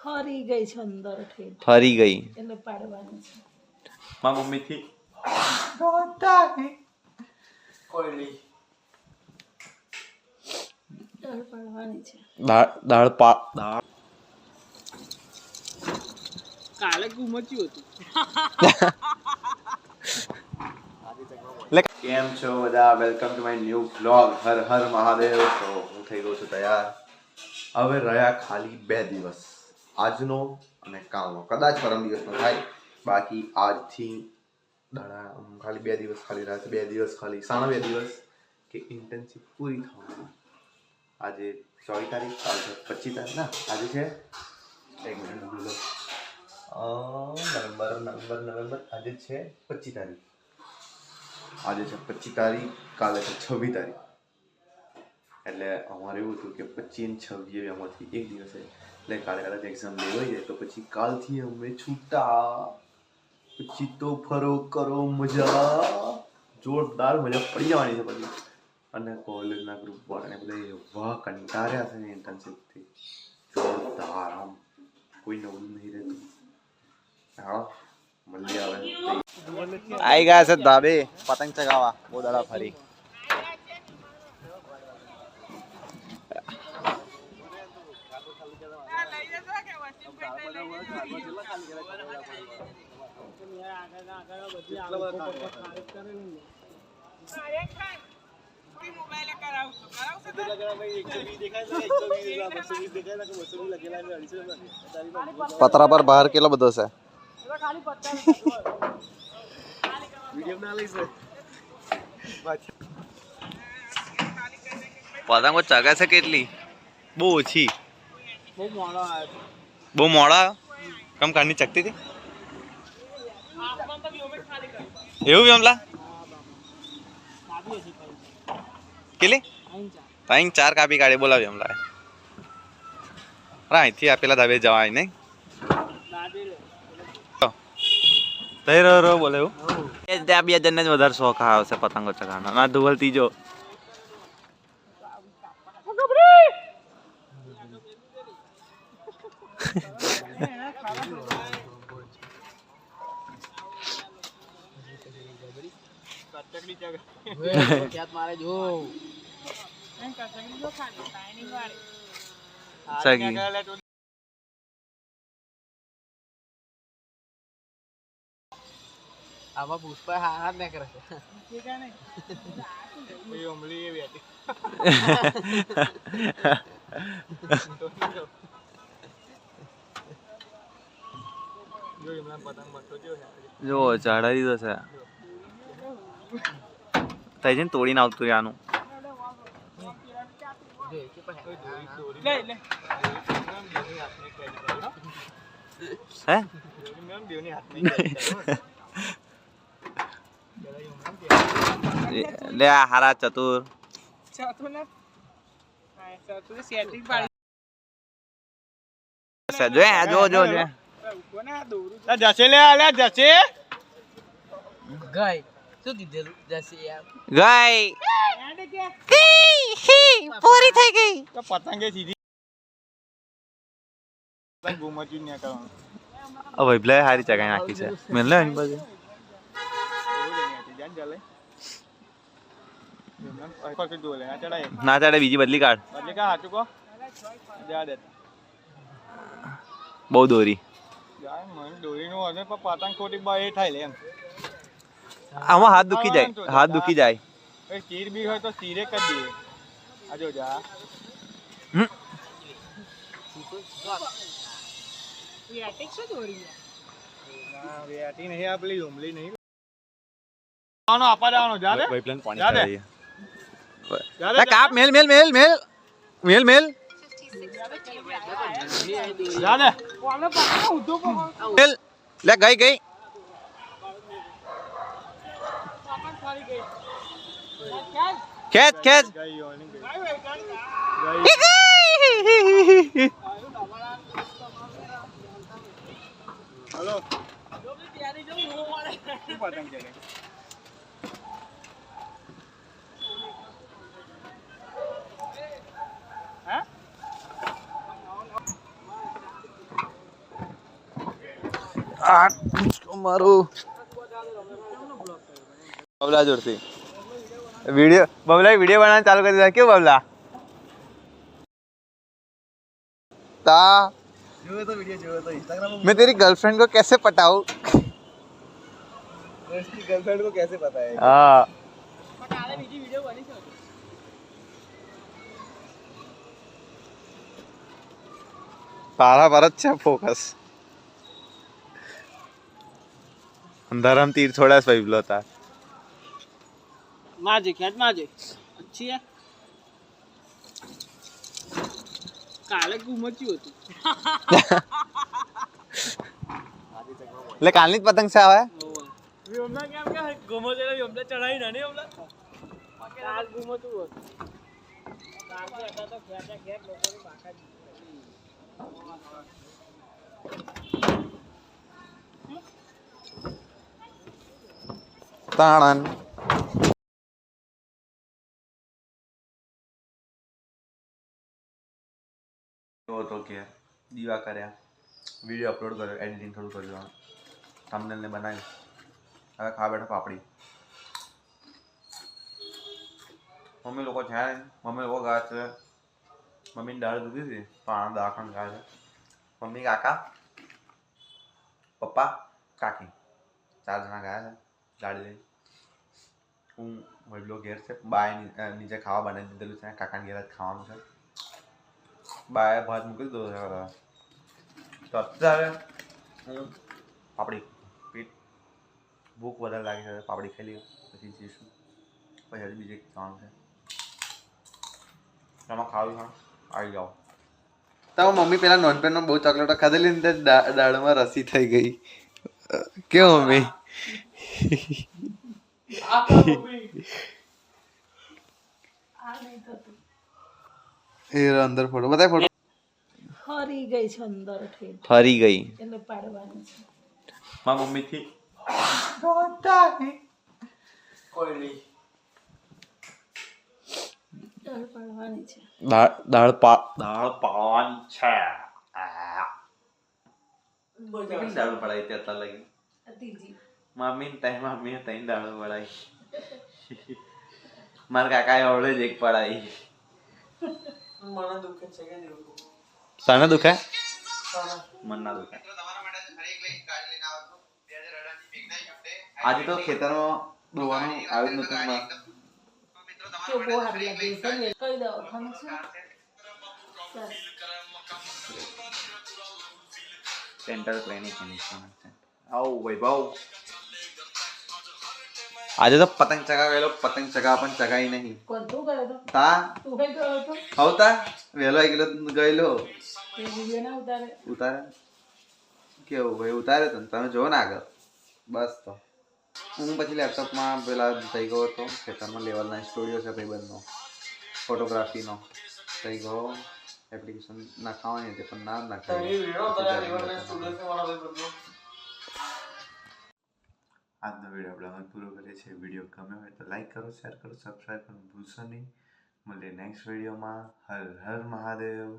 ફરી ગઈ છે અંદર ઠેઠ ફરી ગઈ એટલે પાડવાની છે મારા મમ્મી થી ગોતા હે કોઈલી દાળ પાડવાની છે દાળ કાલે ગુમચ્યું હતું કેમ છો બધા welcome to my new vlog Har Har Mahadev તો હું થઈ ગયો છું તૈયાર હવે રહ્યા ખાલી 2 દિવસ આજનો અને કાલનો કદાચ પરમ દિવસનો થાય બાકી આજથી ખાલી 2 દિવસ ખાલી રહ્યા 2 દિવસ ખાલી સાડા 2 દિવસ કે ઇન્ટર્નશિપ પૂરી થવાની આજે 24 તારીખ કાલ 25 તારીખ ના આજે છે એક મિનિટ બોલો નવેમ્બર આજે છે 25 તારીખ આજે છે 25 તારીખ કાલે છે 26 તારીખ એટલે અમારે એવું હતું કે 25 અને 26 એમાંથી એક દિવસે એટલે કાલે કદાચ એક્ઝામ લેવાઈ જાય તો પછી કાલથી અમે છૂટા પછી તો ફરો કરો મજા જોરદાર મજા પડી જવાની છે પછી અને કોલેજના ગ્રુપ વાળાને બધા એવા કંટાળ્યા છે ને ઇન્ટર્નશિપથી જોરદાર આમ કોઈ નવું નહીં રહેતું હા મળી આવે आई ગયા છે ધાબે પતંગ ચગાવવા બહુ દાડા ફરી પતરા પર બહાર કેટલો બધો છે પતંગો ચગે છે કેટલી બહુ ઓછી બહુ મોડા કમ કારની ચકતી હતી એવું એમલા કેટલી 3-4 કાપી કાઢી બોલાવી એમલા અહીંથી આપેલા ધાબે જવાય નહીં તઈ રહો બોલે એવું ત્યાં 2 જણને જ વધારે શોખ આવશે પતંગો ચગાવવાનો ના ધુવલ ત્રીજો આમાં પુષ્પા હાથ ના કરે એ અમલી એવી હતી જો ચડાવી દીધો છે તઈ જઈને તોડીને આવતું આનું હે લે હારા ચતુર જો જશે લે આલે જશે ગઈ શું કીધેલું જશે યાર ગઈ પૂરી થઈ ગઈ તો પતંગે સીધી ગુમચી ન કરવાનું હવે બ્લે હારી ચગાઈ નાખી છે મેં લે એની બાજુ ના ચડે બીજી બદલી કાઢ બહુ દોરી પતંગ ખોટી એ થાય લે એમ આમાં હાથ દુખી જાય ચીર બી હોય તો ચીરે કરી દઈએ આજો જા નહીં આપલી ઉમલી નહીં આપા જવાનો જા રે ભાઈ પ્લાન પાણી જા કાપ મેલ જા દે મેલ લે ગઈ ખેચ हेलो तैयारी जो हो मारे पतंग चले हैं મારું બબલા જોરથી वीडियो बबला वीडियो बनाना चालू कर दिया क्यों बबला ता जो तो वीडियो जो तो इंस्टाग्राम मैं तेरी गर्लफ्रेंड को कैसे पटाऊं उसकी गर्लफ्रेंड को कैसे पता है हाँ तारा पर अच्छा फोकस धर्म तीर थोड़ा सा विबल होता माझे खेत माझे अच्छी है काले घुमची होती એટલે કાલની જ પતંગ છે આવે વિમલા કેમ કે ઘુમો છે વિમલા ચડાઈ ના ને વિમલા કાલ ઘુમતું હોત કાલ કે હતા તો ખેતા ખેત લોકોની બાકા તાણન તો કે દીવા કર્યા વિડીયો અપલોડ કર્યો એડિટિંગ થોડું કર્યું થંબનેલ ને બનાવ્યું હવે ખાવા બેઠા પાપડી મમ્મી લોકો છે મમ્મી લોકો ગયા છે મમ્મીની દાળ દૂધી હતી તો આણંદ દવાખાને ગયા છે મમ્મી કાકા પપ્પા કાકી 4 જણા ગયા છે ગાડી લઈને હું વડલો ઘેર છે બાય નીચે ખાવા બનાવી દીધેલું છે કાકાને ઘેર જ ખાવાનું છે બાય ભાત મૂકી દીધો છે તો અત્યારે હું પાપડી પીટ ભૂખ વધારે લાગી છે પાપડી ખાઈ લઈએ પછી જઈશું પછી હજી બીજે ખાવાનું છે તમે ખાવું હા આવી જાઓ તો મમ્મી પેલા નોનપેનમાં બહુ ચોકલેટો ખાધેલી ને દાળમાં રસી થઈ ગઈ કેવું મમ્મી આ નહીં થતું એ અંદર ફોટો બતાય ફોટો હરી ગઈ છે અંદર ઠેઠ ફરી ગઈ એટલે પાડવાની છે મારા મમ્મીથી कोई नहीं દાળ પાડવાની છે દાળ પાવાની છે દાળ પડાઈ તે અત્યારે લગી આ ત્રીજી મમ્મી ત્રણ દાળ પડાઈ મારા કાકાએ ઓળે જ એક પડાઈ મને દુખે છે કે નહીં તને દુખે મન ના દુખે આજે તો ખેતરમાં દોવાનું આવ્યું જ નતું તો બહુ હારી લાગે છે ને કઈ દવાખાનું છે બસ. સેન્ટર ક્લિનિક આવું વૈભવ આજે તો પતંગ ચગાવેલો પતંગ ચગાવવા પણ ચગાઈ નહીં કોણ તું ગયો તો તા તું કઈ ગયો હતો આવતા વહેલો આવી ગયેલો તે વિડીયો ના ઉતારે ઉતારે કેવું ભાઈ ઉતારે તો તમે જોવો ને આગળ બસ તો હું પછી લેપટોપમાં પેલા થઈ ગયો હતો ખેતરમાં લેવલના સ્ટુડિયો છે ભાઈબંધનો ફોટોગ્રાફીનો થઈ ગયો એપ્લિકેશન નાખવાની હતી પણ ના નાખાય આજનો વિડીયો આપણે અમે પૂરો કરીએ છીએ વિડીયો ગમ્યો હોય તો લાઈક કરો શેર કરો સબસ્ક્રાઈબ કરવાનું ભૂલશો નહીં મળીએ નેક્સ્ટ વિડીયોમાં હર હર મહાદેવ